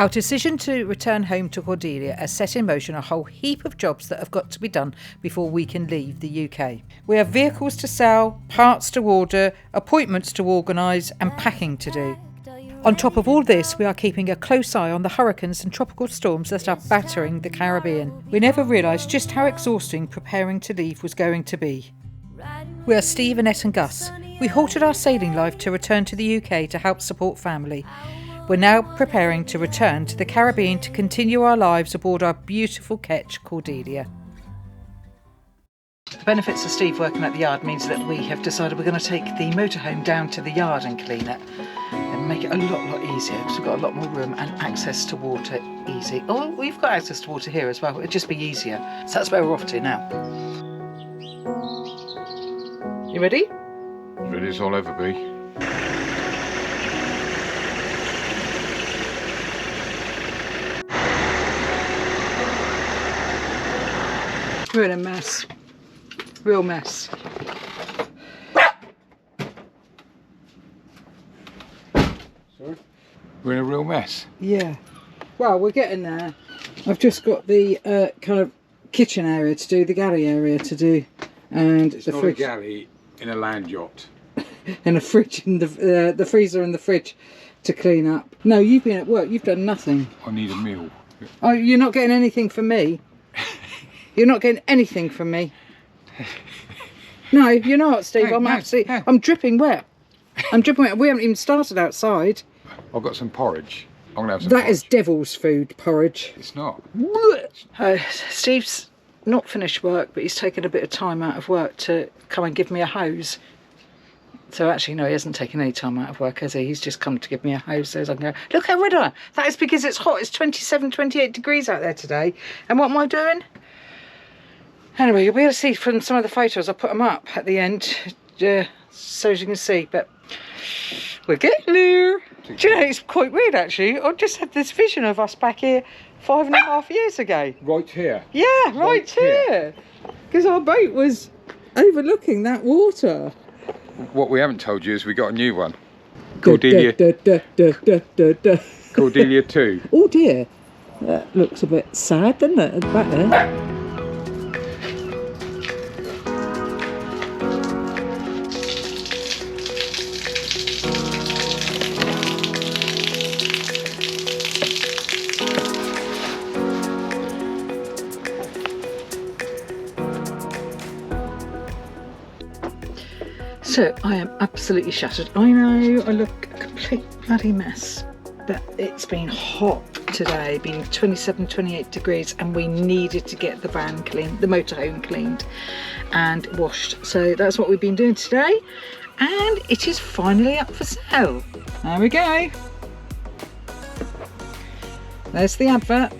Our decision to return home to Cordelia has set in motion a whole heap of jobs that have got to be done before we can leave the UK. We have vehicles to sell, parts to order, appointments to organise and packing to do. On top of all this, we are keeping a close eye on the hurricanes and tropical storms that are battering the Caribbean. We never realised just how exhausting preparing to leave was going to be. We are Steve, Annette and Gus. We halted our sailing life to return to the UK to help support family. We're now preparing to return to the Caribbean to continue our lives aboard our beautiful ketch, Cordelia. The benefits of Steve working at the yard means that we have decided we're going to take the motorhome down to the yard and clean it and make it a lot easier because we've got a lot more room and access to water easy. Oh, we've got access to water here as well. It'd just be easier. So that's where we're off to now. You ready? Ready as I'll ever be. We're in a mess. Real mess. Sorry? We're in a real mess? Yeah. Well, we're getting there. I've just got the kind of kitchen area to do, the galley area to do, and it's the not fridge. a galley in a land yacht. And a fridge and the freezer and the fridge to clean up. No, you've been at work. You've done nothing. I need a meal. Oh, you're not getting anything from me? You're not getting anything from me? No, you're not, Steve. I'm dripping wet. I'm dripping wet. We haven't even started outside. I've got some porridge. I'm going to have some That porridge. is devil's food, porridge. It's not. Steve's not finished work, but he's taken a bit of time out of work to come and give me a hose. So actually, no, he hasn't taken any time out of work, has he? He's just come to give me a hose so I can go, look how red I am. That is because it's hot. It's 27, 28 degrees out there today. And what am I doing? Anyway, you'll be able to see from some of the photos. I'll put them up at the end, so as you can see. But we're getting there. Do you know, it's quite weird, actually. I just had this vision of us back here 5.5 years ago. Right here? Yeah, right here. Because our boat was overlooking that water. What we haven't told you is we got a new one. Cordelia. Cordelia 2. Oh dear. That looks a bit sad, doesn't it, at the back there? So I am absolutely shattered. I know I look a complete bloody mess, but it's been hot today, been 27, 28 degrees, and we needed to get the van cleaned, the motorhome cleaned and washed. So that's what we've been doing today, and it is finally up for sale. There we go. There's the advert.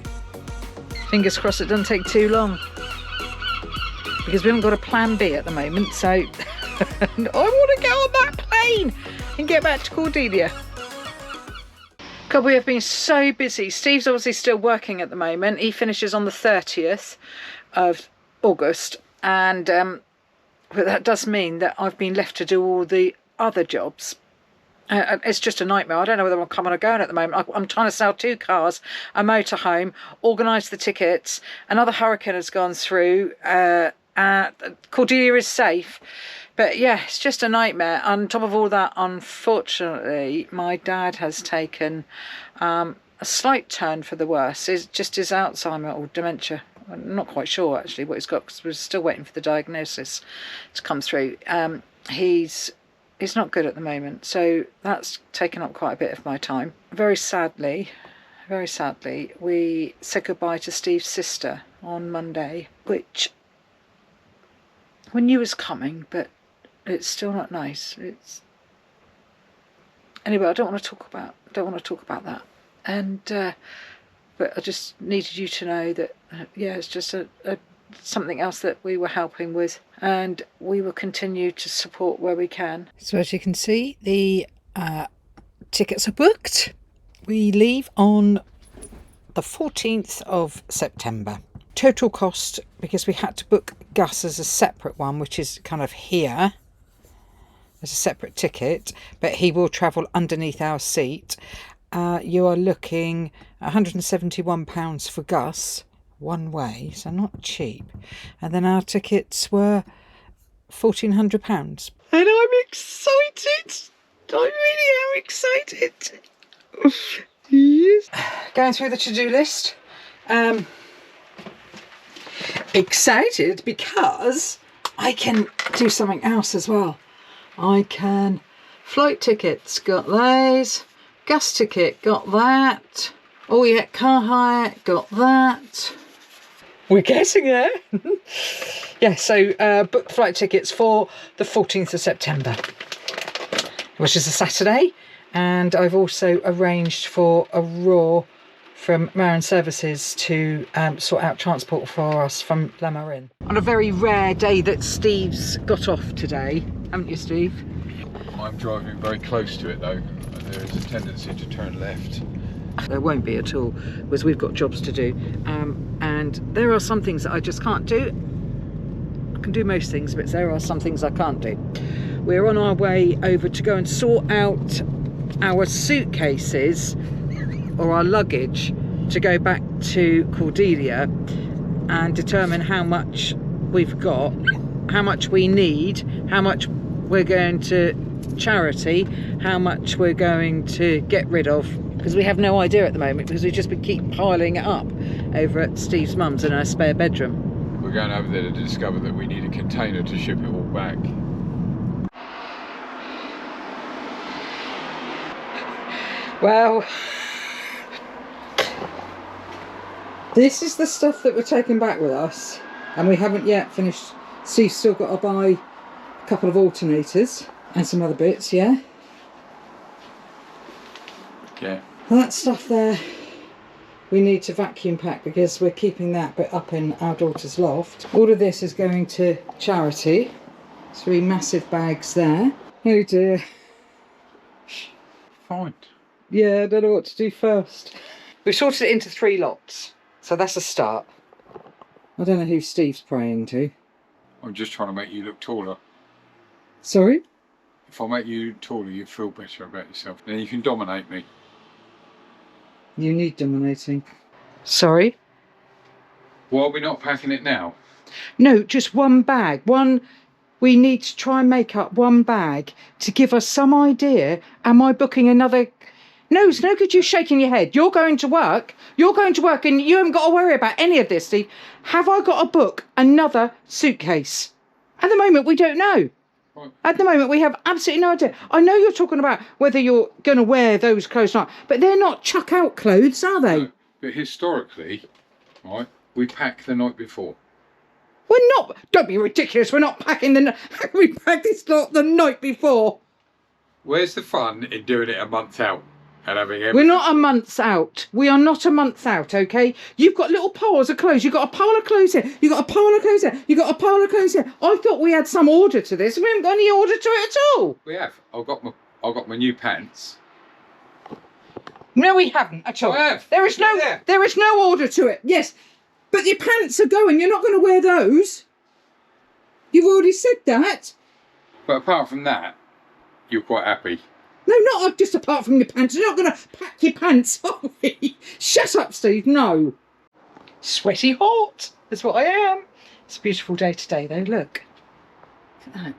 Fingers crossed it doesn't take too long, because we haven't got a plan B at the moment, so I want to get on that plane and get back to Cordelia. God, we have been so busy. Steve's obviously still working at the moment. He finishes on the 30th of August, and but that does mean that I've been left to do all the other jobs. It's just a nightmare. I don't know whether I'm coming or going at the moment. I'm trying to sell 2 cars, a motorhome, organise the tickets. Another hurricane has gone through. Cordelia is safe. But yeah, it's just a nightmare. On top of all that, unfortunately, my dad has taken a slight turn for the worse. It's just his Alzheimer or dementia. I'm not quite sure actually what he's got, because we're still waiting for the diagnosis to come through. He's not good at the moment, so that's taken up quite a bit of my time. Very sadly, we said goodbye to Steve's sister on Monday, which we knew was coming, but it's still not nice. Anyway, I don't want to talk about that. And but I just needed you to know that yeah, it's just a something else that we were helping with, and we will continue to support where we can. So as you can see, the tickets are booked. We leave on the 14th of September. Total cost, because we had to book Gus as a separate one, which is kind of here as a separate ticket, but he will travel underneath our seat, you are looking at £171 for Gus one way, so not cheap. And then our tickets were £1,400. And I'm excited. I really am excited. Yes. Going through the to-do list. Excited because I can do something else as well. I can flight tickets, got those. Gas ticket, got that. Oh yeah, car hire, got that. We're getting there. Yeah, so booked flight tickets for the 14th of September, which is a Saturday. And I've also arranged for a Raw from Marin Services to sort out transport for us from La Marine. On a very rare day that Steve's got off today, haven't you, Steve? I'm driving very close to it though, and there is a tendency to turn left. There won't be at all, because we've got jobs to do. And there are some things that I just can't do. I can do most things, but there are some things I can't do. We're on our way over to go and sort out our suitcases or our luggage to go back to Cordelia and determine how much we've got, how much we need, how much we're going to charity, how much we're going to get rid of, because we have no idea at the moment, because we just keep piling it up over at Steve's mum's in our spare bedroom. We're going over there to discover that we need a container to ship it all back. Well, this is the stuff that we're taking back with us, and we haven't yet finished. Steve's still got to buy a couple of alternators and some other bits, yeah? Yeah. Well, that stuff there we need to vacuum pack, because we're keeping that bit up in our daughter's loft. All of this is going to charity. 3 massive bags there. Oh dear. Fine. Yeah, I don't know what to do first. We've sorted it into 3 lots, so that's a start. I don't know who Steve's praying to. I'm just trying to make you look taller. Sorry? If I make you taller, you feel better about yourself. Then you can dominate me. You need dominating. Sorry? Why are we not packing it now? No, just 1 bag. We need to try and make up 1 bag to give us some idea. Am I booking another? No, it's no good you shaking your head. You're going to work. You're going to work and you haven't got to worry about any of this, Steve. Have I got to book another suitcase? At the moment, we don't know. Right. At the moment, we have absolutely no idea. I know you're talking about whether you're going to wear those clothes or not, but they're not chuck-out clothes, are they? No, but historically, right, we pack the night before. We're not. Don't be ridiculous. We're not packing we packed this lot the night before. Where's the fun in doing it a month out and having everything? We're not a month out. We are not a month out, okay? You've got little piles of clothes. You've got a pile of clothes here. You've got a pile of clothes here. You've got a pile of clothes here. I thought we had some order to this. We haven't got any order to it at all. We have. I've got my new pants. No, we haven't at all. I have. There is no order to it. Yes, but your pants are going. You're not going to wear those. You've already said that. But apart from that, you're quite happy. No, not just apart from your pants. You're not going to pack your pants, are we? Shut up, Steve. No. Sweaty hot. That's what I am. It's a beautiful day today, though. Look. Look at that.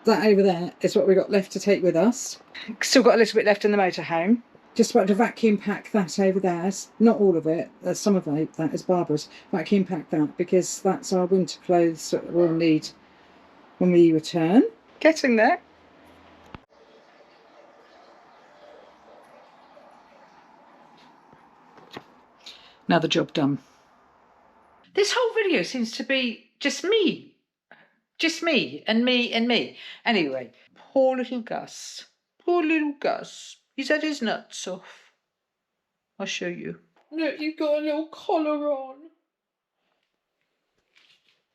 That over there is what we've got left to take with us. Still got a little bit left in the motorhome. Just about to vacuum pack that over there. Not all of it. Some of that is Barbara's. Vacuum pack that, because that's our winter clothes that we'll need when we return. Getting there. Another job done. This whole video seems to be just me. Just me and me and me. Anyway, poor little Gus. Poor little Gus. He's had his nuts off. I'll show you. Look, you've got a little collar on.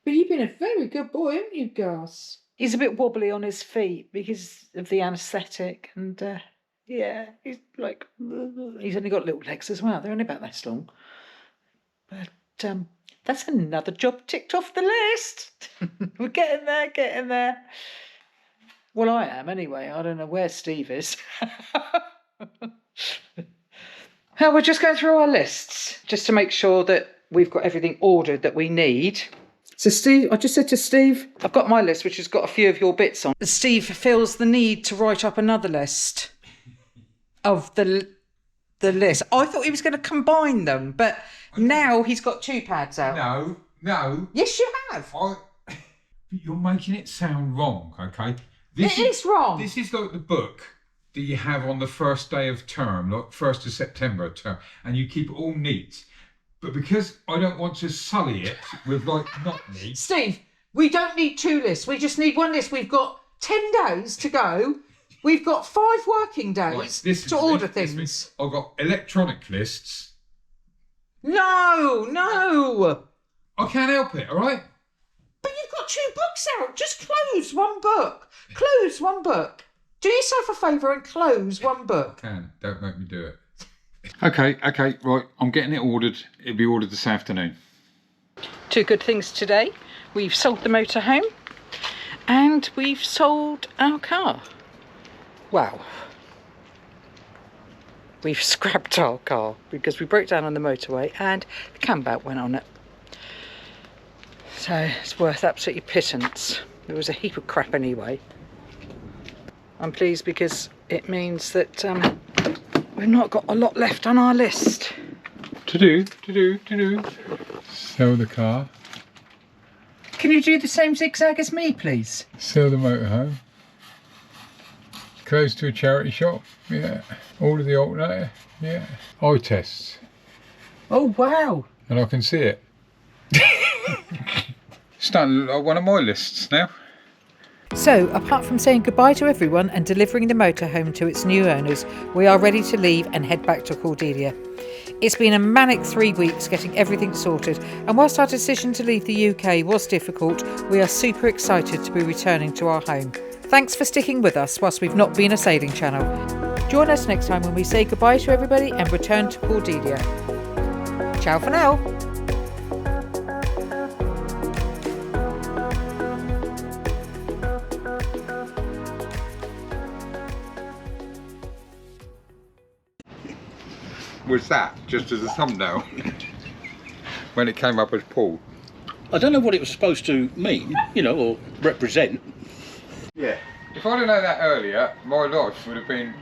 But you've been a very good boy, haven't you, Gus? He's a bit wobbly on his feet because of the anaesthetic, and yeah, he's like, he's only got little legs as well. They're only about this long. But that's another job ticked off the list. We're getting there, getting there. Well, I am anyway. I don't know where Steve is. Now we're just going through our lists just to make sure that we've got everything ordered that we need. So Steve, I just said to Steve, I've got my list, which has got a few of your bits on. Steve feels the need to write up another list of the list. I thought he was going to combine them, but now he's got 2 pads out. No. Yes, you have. You're making it sound wrong, okay? It is wrong. This is like the book that you have on the first day of term, like 1st of September term, and you keep it all neat. But because I don't want to sully it with like not neat. Steve, we don't need 2 lists. We just need 1 list. We've got 10 days to go. We've got 5 working days to order things. I've got electronic lists. No. I can't help it, all right? But you've got 2 books out. Just close 1 book. Close 1 book. Do yourself a favour and close 1 book. I can. Don't make me do it. Okay, right. I'm getting it ordered. It'll be ordered this afternoon. 2 good things today. We've sold the motorhome and we've sold our car. Wow. We've scrapped our car because we broke down on the motorway and the cam belt went on it. So it's worth absolutely pittance. There was a heap of crap anyway. I'm pleased because it means that we've not got a lot left on our list. To do. Sell the car. Can you do the same zigzag as me, please? Sell the motorhome. Close to a charity shop. Yeah. Order the alternator. Yeah. Eye tests. Oh, wow. And I can see it. Starting to look like one of my lists now. So, apart from saying goodbye to everyone and delivering the motorhome to its new owners, we are ready to leave and head back to Cordelia. It's been a manic 3 weeks getting everything sorted, and whilst our decision to leave the UK was difficult, we are super excited to be returning to our home. Thanks for sticking with us whilst we've not been a sailing channel. Join us next time when we say goodbye to everybody and return to Cordelia. Ciao for now. Was that just as a thumbnail when it came up as Paul? I don't know what it was supposed to mean, you know, or represent. Yeah. If I'd have known that earlier, my life would have been...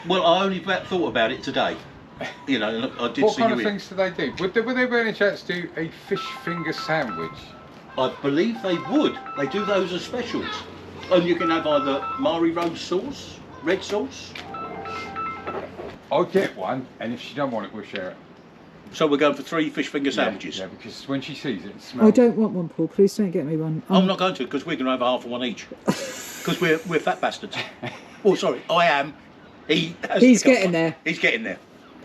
Well, I only thought about it today. You know, and I did What see kind of you things do they do? Would they by any chance do a fish finger sandwich? I believe they would. They do those as specials. And you can have either Mari Rose sauce, red sauce. I'll get one, and if she don't want it, we'll share it. So we're going for 3 fish finger sandwiches. Yeah, because when she sees it, it smells. I don't want one, Paul. Please don't get me one. I'm not going to, because we're going to have half of one each. Because we're fat bastards. Oh, sorry, I am. He's getting there. He's getting there.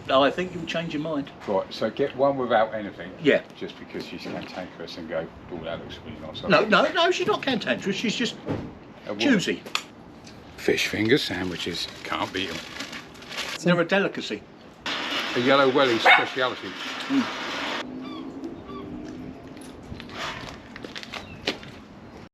No, I think you'll change your mind. Right, so get one without anything. Yeah. Just because she's cantankerous and go, oh, that looks really nice. No, she's not cantankerous. She's just choosy. Fish finger sandwiches, can't beat them. They're a delicacy. A yellow welly speciality. Mm.